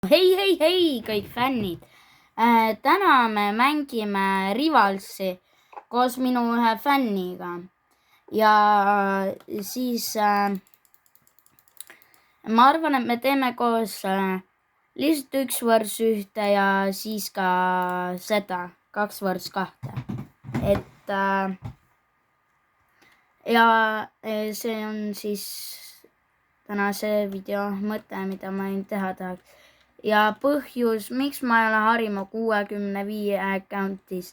Hei, kõik fännid! Täna me mängime Rivalsi koos minu ühe fänniga ja siis ma arvan, et me teeme koos lihtsalt 1 võrds 1 ja siis ka seda 2 võrds 2. Et ja see on siis tänase video mõte, mida ma teha tahaks. Ja põhjus, miks ma ei ole Harimo 65 accountis,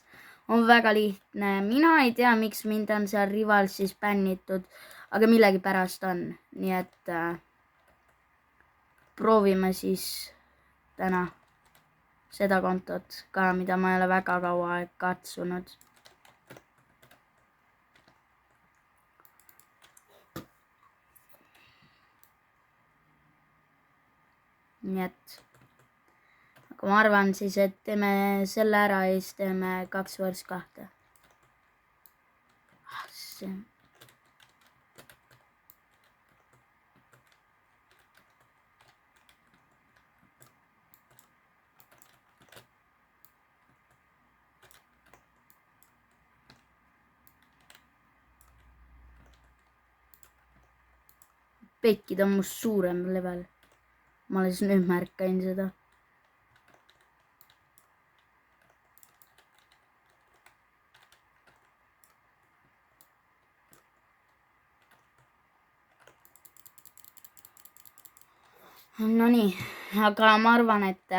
on väga lihtne. Mina ei tea, miks mind on seal Rivalsis bännitud, aga millegipärast on. Nii et proovime siis täna seda kontot ka, mida ma ei ole väga kaua aeg katsunud. Nii et aga ma arvan siis, et teeme selle ära ja siis teeme 2 võrds 2. See. Pekkid on must suurem level. Ma alles nüüd märkain seda. No nii, aga ma arvan, et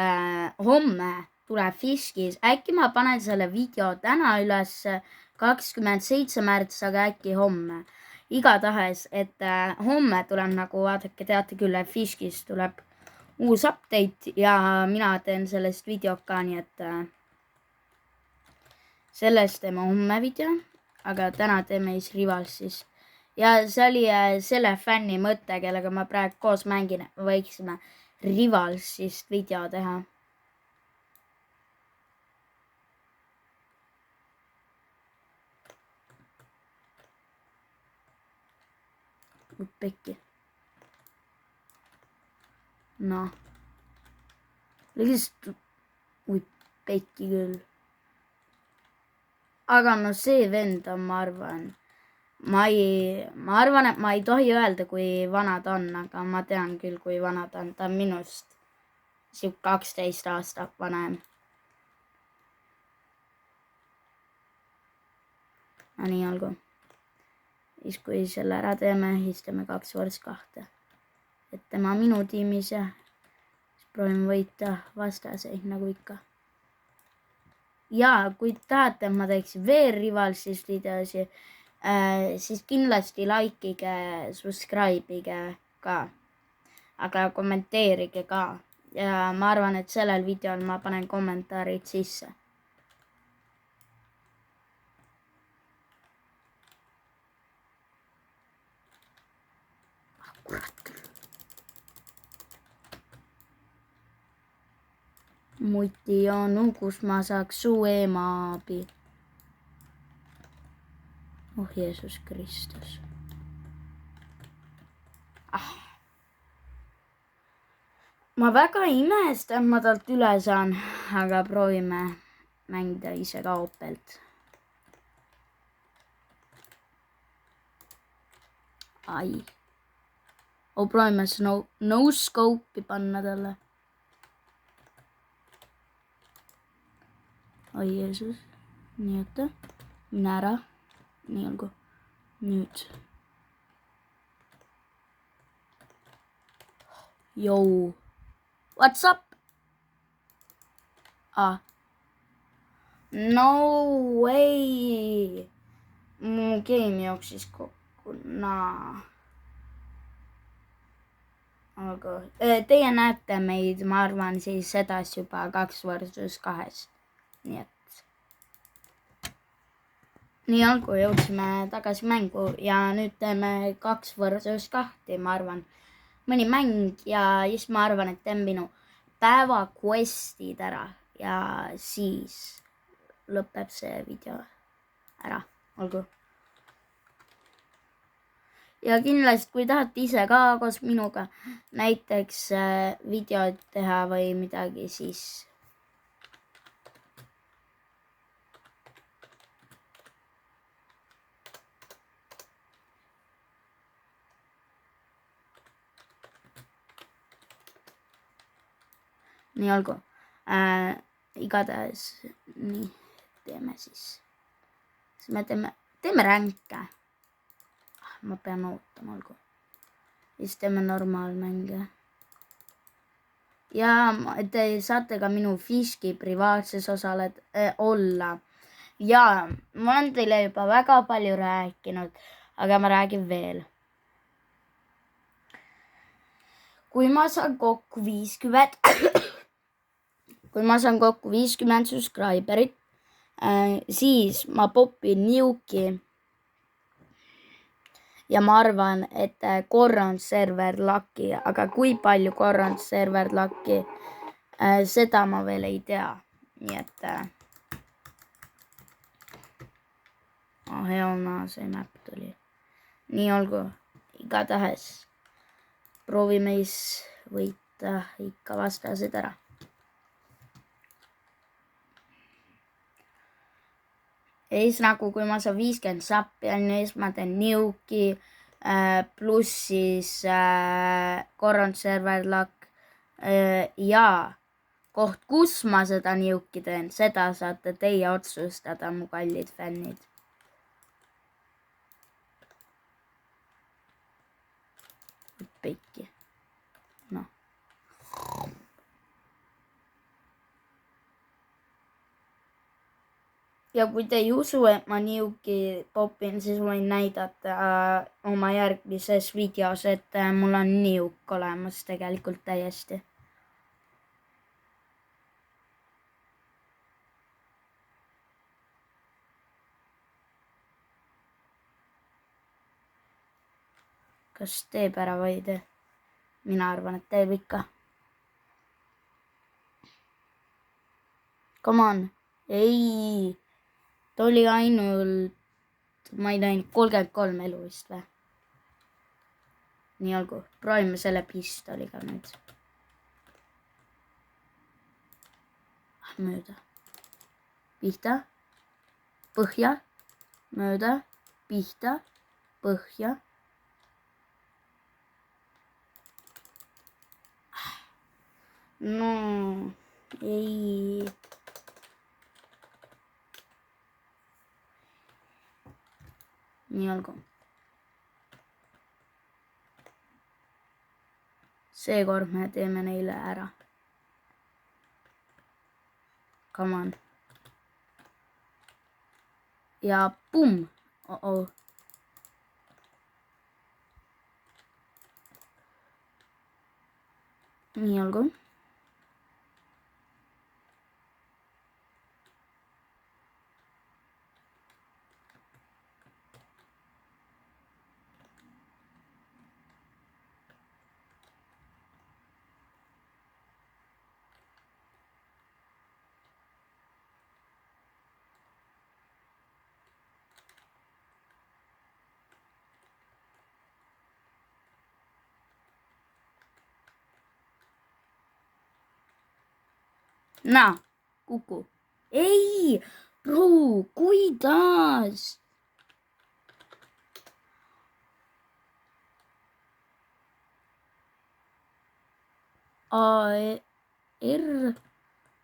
homme tuleb Fiskis. Äkki ma panen selle video täna üles 27 märts, aga äkki homme. Igatahes, et homme tuleb nagu, vaadake, teate küll, et Fiskis tuleb uus update ja mina teen sellest videot ka, nii et sellest teeme homme video, aga täna teeme siis Rivalsis. Ja see oli selle fänni mõte, kellega ma praegu koos mängin, võiksime Rivalsist video teha. Pekki. Noh. Lihtsalt, pekki küll. Aga no see vend on, ma arvan, et ma ei tohi öelda, kui vana ta on, aga ma tean küll, kui vana ta on. Ta on minust 12 aastat vanem. No nii olgu. Siis kui selle ära teeme, siis teeme 2 võrds 2. Et tema minu tiimis ja siis proovime võita vastaseid nagu ikka. Ja kui tahate, et ma teeksin veel Rivalsis videosi, siis kindlasti likeige, subscribe'ige ka, aga kommenteerige ka. Ja ma arvan, et sellel videol ma panen kommentaarid sisse. Kurat küll. Muti on, kus ma saaks su ema abi. Oh Jeesus Kristus. Ma väga imestan, et ma talt üle saan, aga proovime mängida ise ka opelt. Ai. Proovime no scope'i panna talle. Oi Jeesus. Nii oota. Mine ära. Nii olgu. Nüüd. Jou. What's up? No way. Mu game jooksis kokku. Aga teie näete meid, ma arvan, siis edas juba 2 võrdsus 2. Nii et nii olgu, jõudsime tagasi mängu ja nüüd teeme 2 võrdsus 2, ma arvan, mõni mäng ja siis ma arvan, et teen minu päeva questid ära ja siis lõpeb see video ära, olgu. ja kindlasti, kui tahate ise ka koos minuga näiteks videot teha või midagi, siis nii olgu. Igatahes nii teeme siis me teeme ränke. Ma pean ootama, olgu. Siis teeme normaalmänge. Ja te saate ka minu Fishki privaatses olla. Ja ma olen teile juba väga palju rääkinud, aga ma räägin veel. Kui ma saan kokku 50 subscriberit, siis ma popin niuki. Ja ma arvan, et korran server laki, aga kui palju korran server laki, seda ma veel ei tea. Nii et hea see map tuli. Nii olgu, igatahes proovime siis võita ikka vastased ära. Ja siis nagu, kui ma saan 50 sappi, siis ma teen niuki, pluss siis korrand server lakk ja koht, kus ma seda niuki teen, seda saate teie otsustada, mu kallid fännid. Peiki. Noh. Ja kui te ei usu, et ma niuki popin, siis võin näidata oma järgmises videos, et mul on niuk olemas tegelikult täiesti. Kas teeb ära või ei tee? Mina arvan, et teeb ikka. Come on. Ei. Ta oli ainult, ma ei näinud, 33 elu vist või? Nii olgu, proovime selle pistoliga nüüd. Mööda. Pihta. Põhja. Mööda. Pihta. Põhja. No, ei. Nii olgu. Seekord me teeme neile ära. Come on. Ja pum. Oh-oh. Nii olgu. Nää, kuku. Ei, bro, kuidas? AR,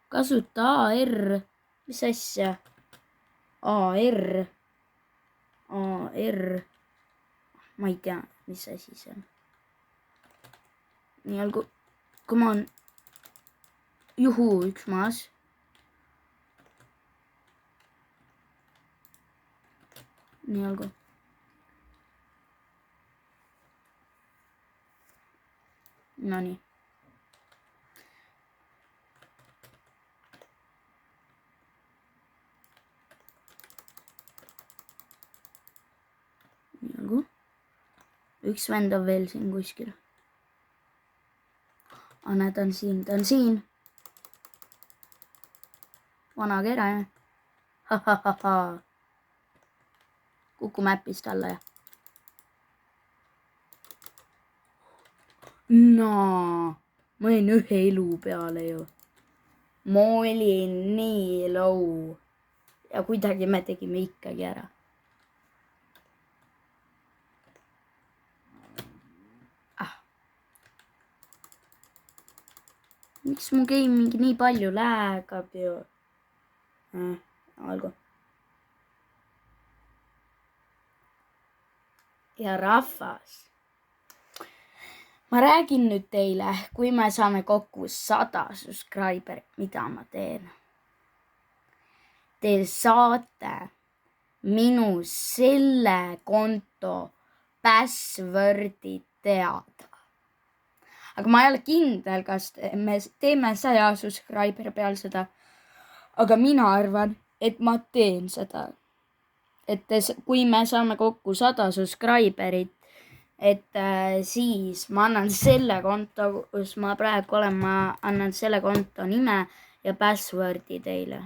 kasuta AR, mis asja? AR, ma ei tea, mis asi see on. Nii olgu, come on. Juhuu, üks maas. Nii olgu. Nonii. Nii olgu. Üks vend on veel siin kuskil. Anna, ta on siin. Vana kera, jah. Ha. Kuku mäpist alla, jah. no, ma olin ühe elu peale ju. Ma olin nii low. Ja kuidagi me tegime ikkagi ära. Miks mu gaming nii palju läägab ju? Olgu. Ja rahvas. Ma räägin nüüd teile, kui me saame kokku 100 subscriber, mida ma teen. Te saate minu selle konto passwordi teada. Aga ma ei ole kindel, kas me teeme 100 subscriber peal seda. Aga mina arvan, et ma teen seda. Et kui me saame kokku 100 subscriberit, et siis ma annan selle konto, kus ma praegu olen, ma annan selle konto nime ja passwordi teile.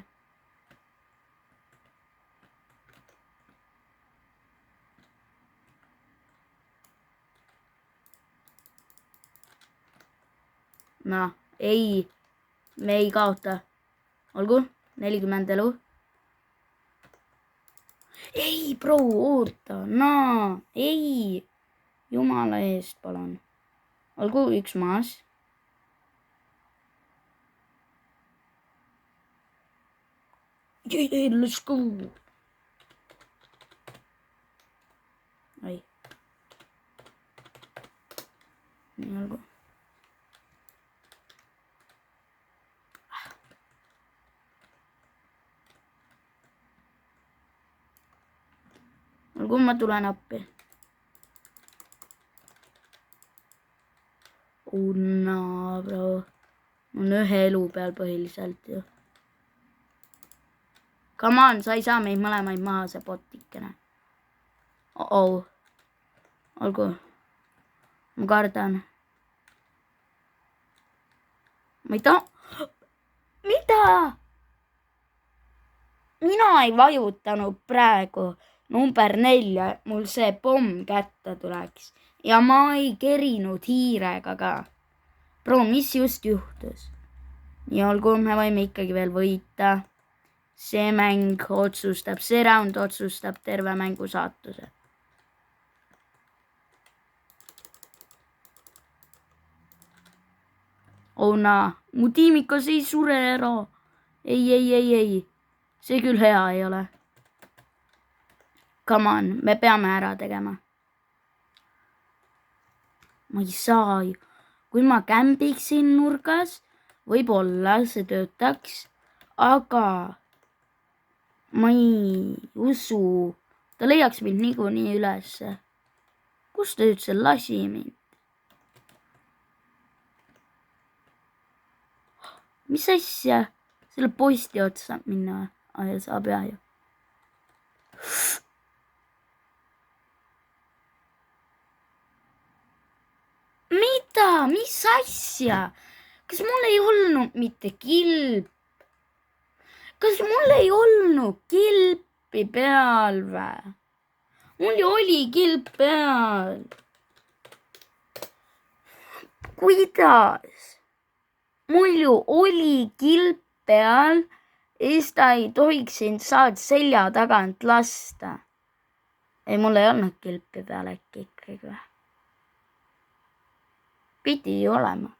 No, ei, me ei kaota. Olgu, 40 elu. Ei, bro, oota, ei. Jumala eest, palun. Olgu, üks maas. Yeah, let's go. Ai. Nii, olgu. Olgu, ma tulen appi. No, bro. On ühe elu peal põhiliselt ju. Come on, sa ei saa meid mõlemaid maha, see botikene. Oh. Olgu. Ma kardan. Ma ei taha. Mida? Mina ei vajutanud praegu number 4, mul see pomm kätte tuleks. Ja ma ei kerinud hiirega ka. Bro, mis just juhtus? Nii olgu, me võime ikkagi veel võita. See mäng otsustab, see round otsustab terve mängu saatuse. Oh naa, mu tiimikas ei sure ära. Ei. See küll hea ei ole. Come on, me peame ära tegema. Ma ei saa ju. Kui ma kämbiksin nurgas, võib-olla see töötaks, aga ma ei usu. Ta leiaks mind niikuinii ülesse. Kus ta üldse lasi mind? Mis asja? Selle posti otsa minna või? Saab hea ju. Mida? Mis asja? Kas mul ei olnud mitte kilp? Kas mul ei olnud kilpi peal või? Mul ju oli kilp peal. Kuidas? Mul ju oli kilp peal, siis ta ei tohiks sind saad selja tagant lasta. Ei, mul ei olnud kilpi peal äkki ikkagi või? Pidi ju olema.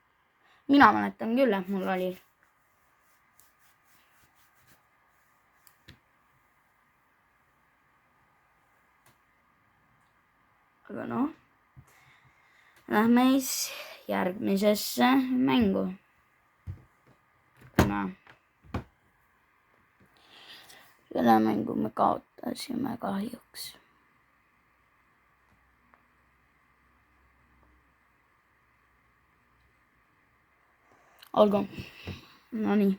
Mina mäletan küll, et mul oli. Aga noh, lähme siis järgmisesse mängu. Selle mängu me kaotasime kahjuks. Olgu, no nii.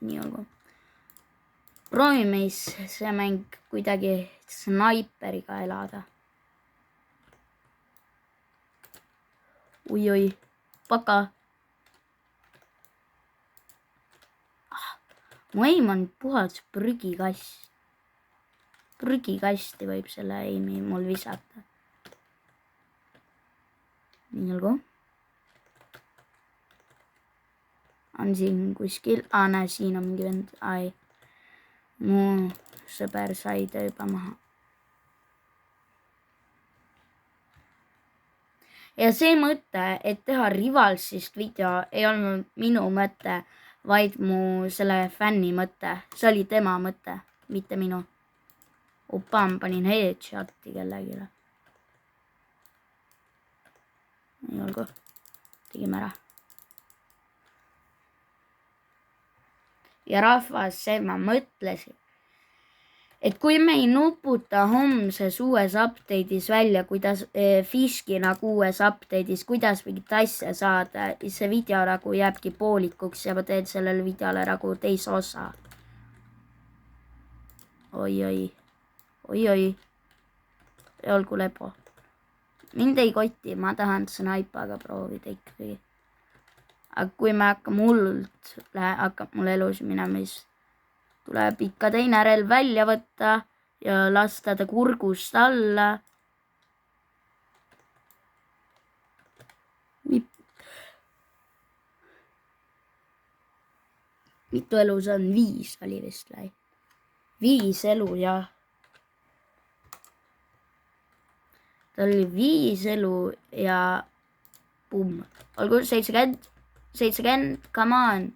nii olgu. Proovime see mäng kuidagi snaiperiga elada. Oi, paka. Mu aim on puhas prügikast. Prügikasti võib selle aimi mul visata. Nii olgu. On siin kuskil. Näe, siin on mingi vend. Ai. Mu sõber sai ta juba maha. Ja see mõte, et teha Rivalsist video, ei olnud minu mõte, vaid mu selle fänni mõte. See oli tema mõte, mitte minu. Opa, ma panin headshoti kellegile. Nii olgu. Tegime ära. Ja rahvas, see ma mõtlesin, et kui me ei nuputa homses uues update'is välja, kuidas Fishki nagu uues update'is, kuidas mingit asja saada, siis see video nagu jääbki poolikuks ja ma teen sellele videole nagu teise osa. Oi. Olgu lepo. Mind ei koti, ma tahan snaipaga proovida ikkagi. Aga kui me hakkame hullult, hakkab mul elus minema, siis tuleb ikka teine relv välja võtta ja lasta ta kurgust alla. Mitu elu see on? 5 oli vist läi. 5 elu ja tal oli 5 elu ja pumm. Olgu 70, come on.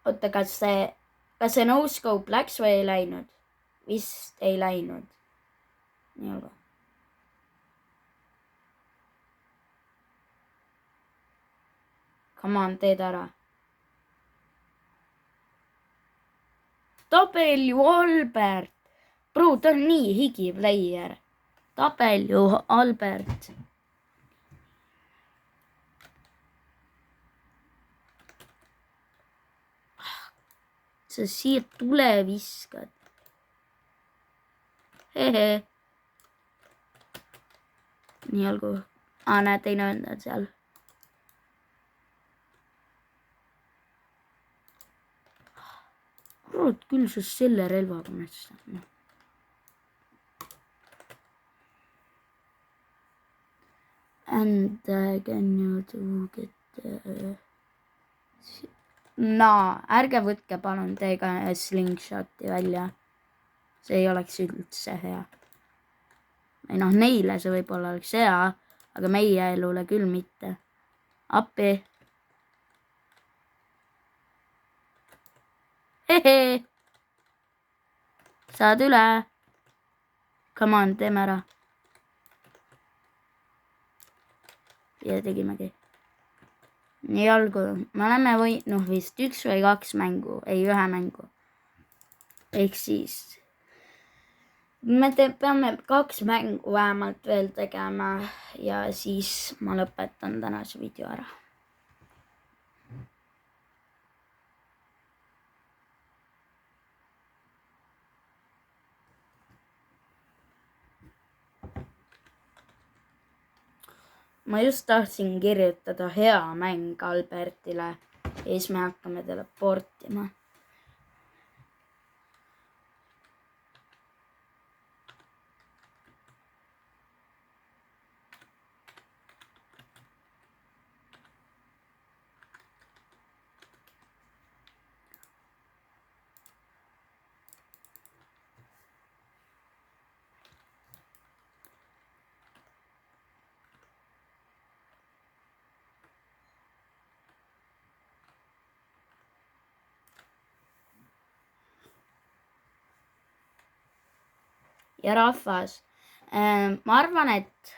Oota, kas see no-scope läks või ei läinud? Vist ei läinud. Nii olgu. Come on, teed ära. Tabelju Albert. Bro, ta on nii higi player. Tabelju Albert. Sa siia tule viskad. Hehe. Nii olgu. Näe, teine vend on seal. Rood küll sa selle relvaga metsa. And can you do get... ärge võtke palun teiega slingshoti välja. See ei oleks üldse hea. Või neile see võib-olla oleks hea, aga meie elule küll mitte. Appi. Hehe. Saad üle. Come on, teeme ära. Ja tegimegi. Nii olgu, me oleme võitnud vist 1 või 2 mängu, ei 1 mängu. Ehk siis me peame 2 mängu vähemalt veel tegema ja siis ma lõpetan tänase video ära. Ma just tahtsin kirjutada hea mäng Albertile ja siis me hakkame teleportima. Ja rahvas, ma arvan, et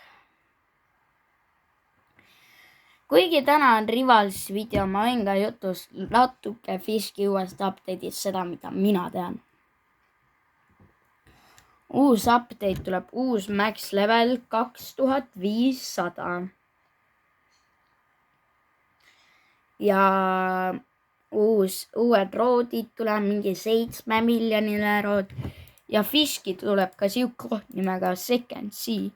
kuigi täna on Rivals video, ma võin ka jutust natuke Fishki uuest update'ist seda, mida mina tean. Uus update tuleb, uus max level 2500. Ja uued roodid tuleb, mingi 7 miljoniline rood ja Fishki tuleb ka siuke koht nimega Second Sea.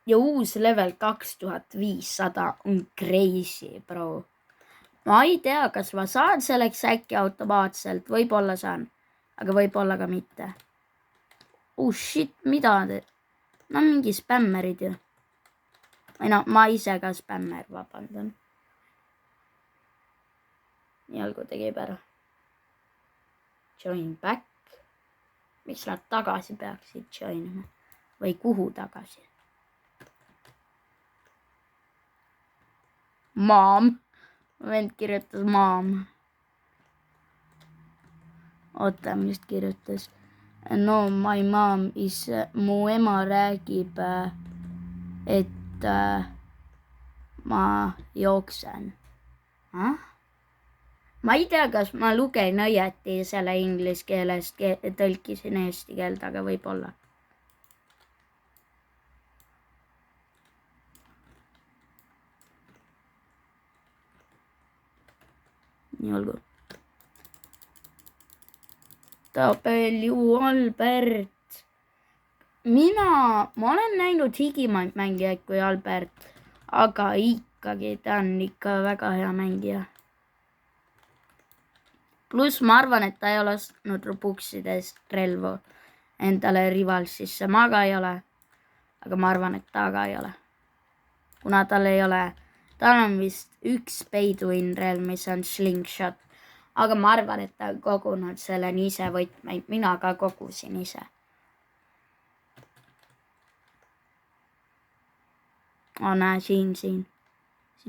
Ja uus level 2500 on crazy, bro. Ma ei tea, kas ma saan selleks äkki automaatselt, võib-olla saan, aga võib-olla ka mitte. Oh shit, mida te? No mingi spämmerid ju. Või no, ma ise ka spämmer, vabandan. Nii algu tegib ära. Join back. Miks nad tagasi peaksid joinima? Või kuhu tagasi? Mom. Vend kirjutas mom. Oota, mis kirjutas? No, my mom is... Mu ema räägib, et ma jooksen. Ma ei tea, kas ma lugen õieti selle inglise keelest, tõlkisin eesti keelt, aga võib-olla. Nii olgu. Tabelju Albert. Ma olen näinud higimaid mängijaid kui Albert, aga ikkagi ta on ikka väga hea mängija. Plus ma arvan, et ta ei ole ostnud Robuxidest relvu endale rivalsisse. Ma ka ei ole, aga ma arvan, et ta ka ei ole. Kuna tal ei ole, tal on vist üks pay-to-win relv, mis on slingshot. Aga ma arvan, et ta on kogunud selle ise võtmeid. Mina ka kogusin ise. Näe, siin. Siin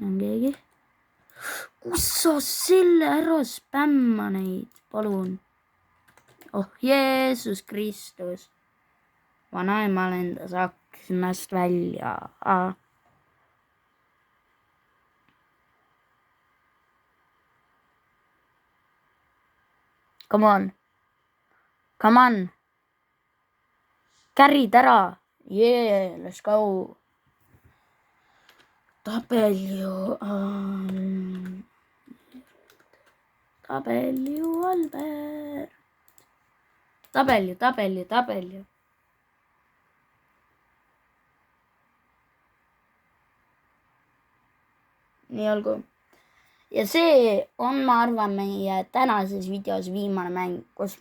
on keegi. Kus sa selle ära spämma neid, palun? Oh, Jeesus Kristus. Vanaema lendas aknast välja. Come on. Carry'd ära. Yeah, let's go. Tabelju Albert. Tabelju. Nii olgu. Ja see on, ma arvan, meie tänases videos viimane mäng, kus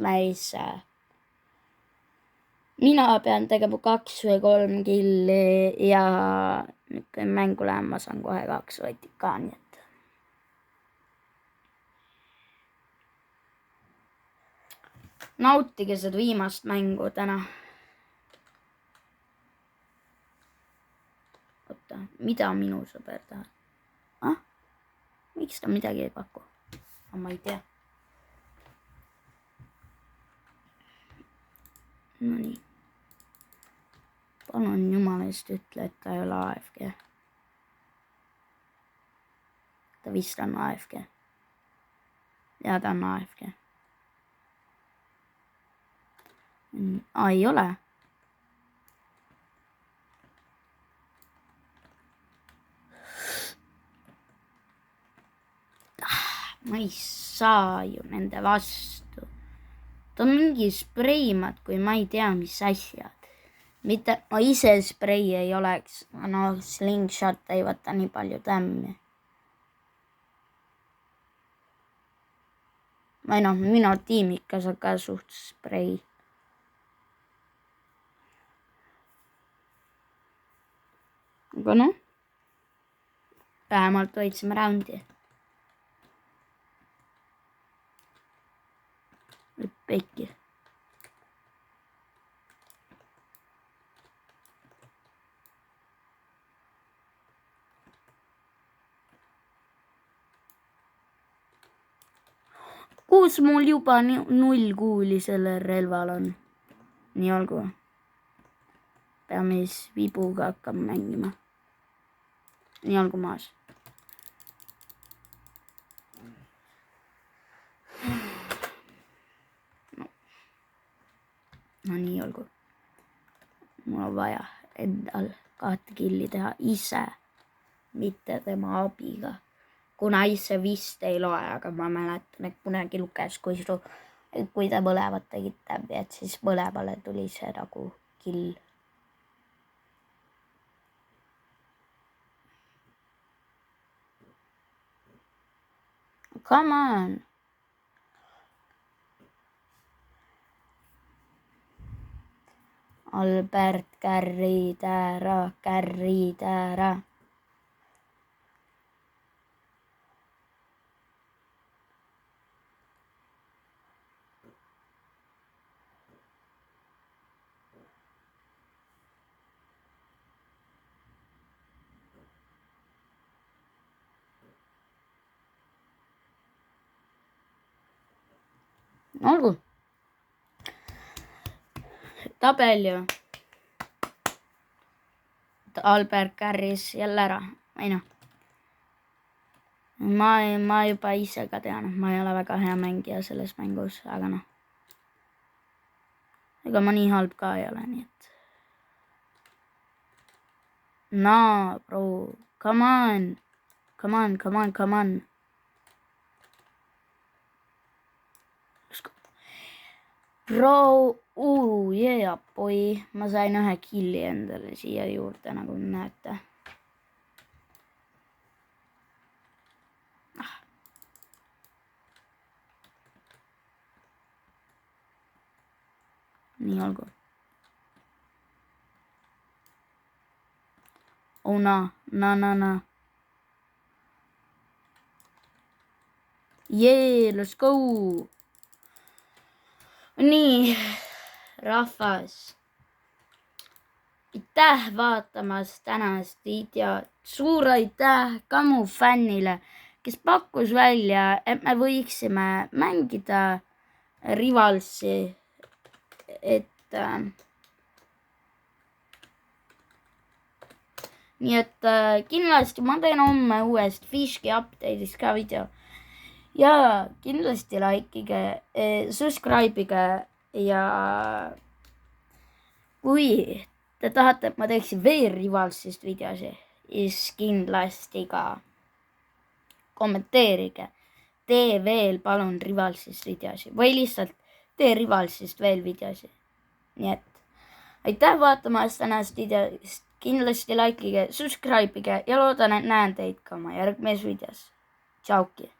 mina pean tegema 2 või 3 killi ja kui mängu lähen, ma saan kohe 2 võitit ka, nii et. Nautige seda viimast mängu täna. Oota, mida minu sõber tahab? Miks ta midagi ei paku? Ma ei tea. No nii. Palun jumala eest ütle, et ta ei ole AFG. Ta vist on AFG. Ja ta on AFG. Ei ole. Ma ei saa ju nende vastu. Ta on mingi spreimad, kui ma ei tea, mis asjad. Mitte, ma ise sprei ei oleks. No, slingshot ei võta nii palju tämmi. Või noh, minu tiimikas on ka suht sprei. Aga noh, vähemalt võitsime raundi. Pekki. Kus mul juba 0 kuuli sellel relval on? Nii olgu. Peame siis vibuga hakkama mängima. Nii olgu maas. No nii olgu. Mul on vaja endal 2 killi teha ise, mitte tema abiga. kuna ise vist ei loe, aga ma mäletan, et kunagi luges, kui te mõlemad tegite täbi, et siis mõlemale tuli see nagu kill. Come on. Albert, kärrid ära, kärrid ära. Olgu. Tabel ju. Albert kärris jälle ära. Ei noh. Ma juba ise ka tean, ma ei ole väga hea mängija selles mängus, aga noh. Ega ma nii halb ka ei ole, nii et. No, bro. Come on. Come on, come on, come on. Bro, yeah, boy. Ma sain ühe killi endale siia juurde, nagu näete. Nii olgu. Oh no. Yeah, let's go. Nii, rahvas. Aitäh vaatamast tänast videot. Suur aitäh Kamu fännile, kes pakkus välja, et me võiksime mängida Rivalsi. Nii et kindlasti ma teen homme uuest Fishki update'ist ka video. Ja kindlasti likeige, subscribe'ige ja kui te tahate, et ma teeksin veel Rivalsist videosi, siis kindlasti ka kommenteerige. Tee veel palun Rivalsist videosi või lihtsalt tee Rivalsist veel videosi. Nii et aitäh vaatamast tänast videost, kindlasti likeige, subscribe'ige ja loodan, et näen teid ka oma järgmises videos. Tšauki!